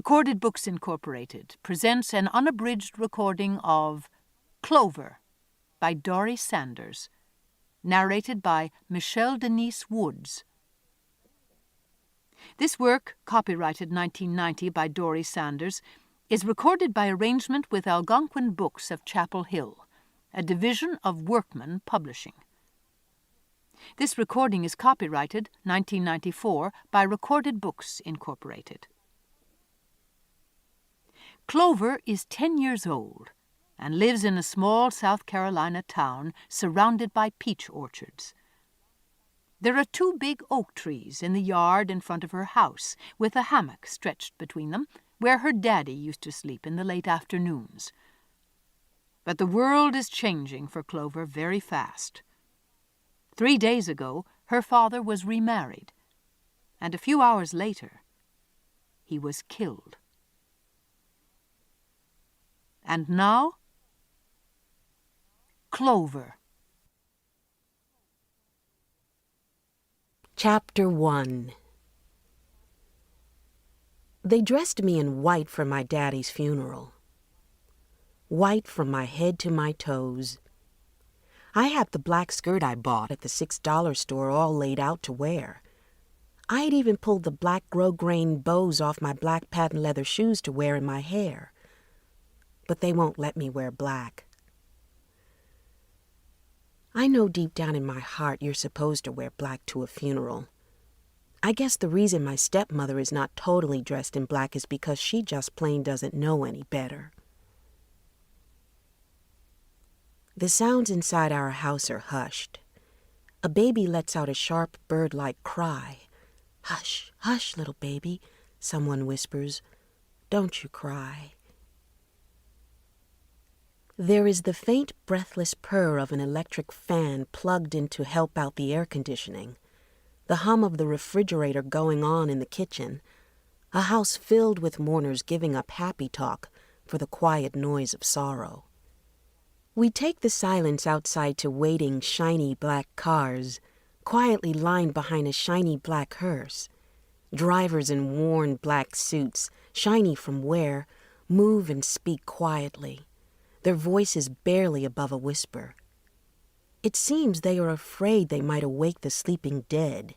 Recorded Books Incorporated presents an unabridged recording of Clover by Dori Sanders, narrated by Michelle Denise Woods. This work, copyrighted 1990 by Dori Sanders, is recorded by arrangement with Algonquin Books of Chapel Hill, a division of Workman Publishing. This recording is copyrighted 1994 by Recorded Books Incorporated. Clover is 10 years old and lives in a small South Carolina town surrounded by peach orchards. There are 2 big oak trees in the yard in front of her house, with a hammock stretched between them, where her daddy used to sleep in the late afternoons. But the world is changing for Clover very fast. 3 days ago, her father was remarried, and a few hours later, he was killed. And now, Clover. Chapter 1. They dressed me in white for my daddy's funeral. White from my head to my toes. I had the black skirt I bought at the $6 store all laid out to wear. I had even pulled the black grosgrain bows off my black patent leather shoes to wear in my hair. But they won't let me wear black. I know deep down in my heart you're supposed to wear black to a funeral. I guess the reason my stepmother is not totally dressed in black is because she just plain doesn't know any better. The sounds inside our house are hushed. A baby lets out a sharp bird-like cry. "Hush, hush, little baby," someone whispers. "Don't you cry." There is the faint, breathless purr of an electric fan plugged in to help out the air conditioning, the hum of the refrigerator going on in the kitchen, a house filled with mourners giving up happy talk for the quiet noise of sorrow. We take the silence outside to waiting, shiny black cars, quietly lined behind a shiny black hearse. Drivers in worn black suits, shiny from wear, move and speak quietly, their voices barely above a whisper. It seems they are afraid they might awake the sleeping dead.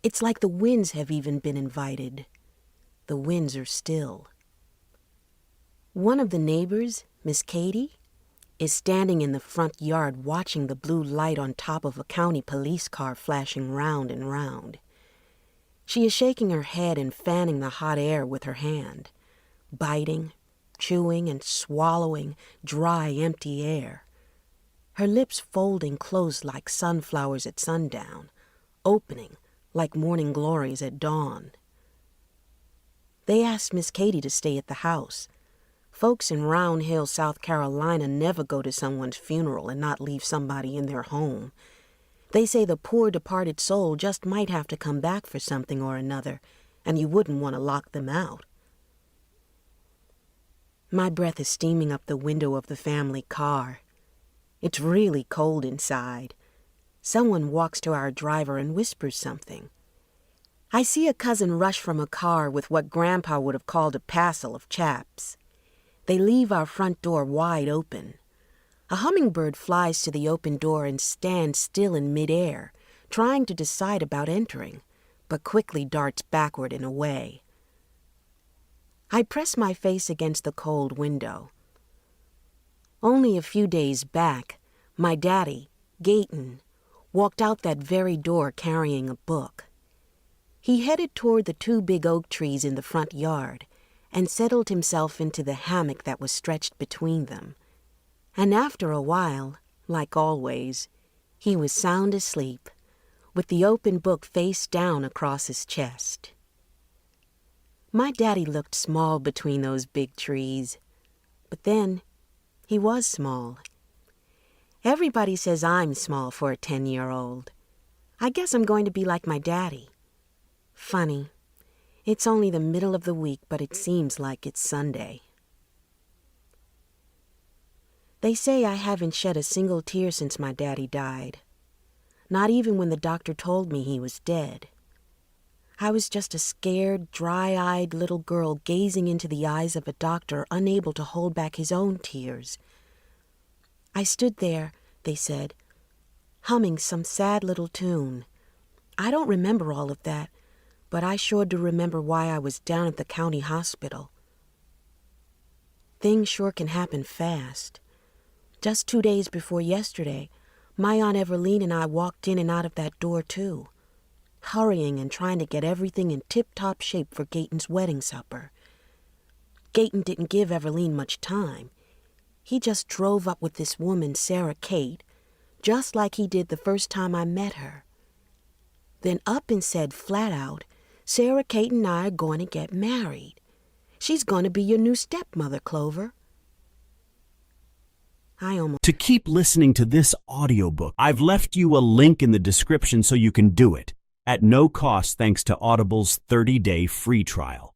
It's like the winds have even been invited. The winds are still. One of the neighbors, Miss Katie, is standing in the front yard watching the blue light on top of a county police car flashing round and round. She is shaking her head and fanning the hot air with her hand, biting, chewing and swallowing dry, empty air. Her lips folding closed like sunflowers at sundown, opening like morning glories at dawn. They asked Miss Katie to stay at the house. Folks in Round Hill, South Carolina never go to someone's funeral and not leave somebody in their home. They say the poor departed soul just might have to come back for something or another, and you wouldn't want to lock them out. My breath is steaming up the window of the family car. It's really cold inside. Someone walks to our driver and whispers something. I see a cousin rush from a car with what Grandpa would have called a passel of chaps. They leave our front door wide open. A hummingbird flies to the open door and stands still in midair, trying to decide about entering, but quickly darts backward and away. I press my face against the cold window. Only a few days back, my daddy, Gayton, walked out that very door carrying a book. He headed toward the 2 big oak trees in the front yard and settled himself into the hammock that was stretched between them. And after a while, like always, he was sound asleep, with the open book face down across his chest. My daddy looked small between those big trees, but then he was small. Everybody says I'm small for a 10-year-old. I guess I'm going to be like my daddy. Funny, it's only the middle of the week, but it seems like it's Sunday. They say I haven't shed a single tear since my daddy died, not even when the doctor told me he was dead. I was just a scared, dry-eyed little girl gazing into the eyes of a doctor unable to hold back his own tears. I stood there, they said, humming some sad little tune. I don't remember all of that, but I sure do remember why I was down at the county hospital. Things sure can happen fast. Just 2 days before yesterday, my Aunt Everline and I walked in and out of that door too, hurrying and trying to get everything in tip-top shape for Gayton's wedding supper. Gayton didn't give Everline much time. He just drove up with this woman, Sarah Kate, just like he did the first time I met her. Then up and said flat out, Sarah Kate and I are going to get married. She's going to be your new stepmother, Clover. To keep listening to this audiobook, I've left you a link in the description so you can do it, at no cost thanks to Audible's 30-day free trial.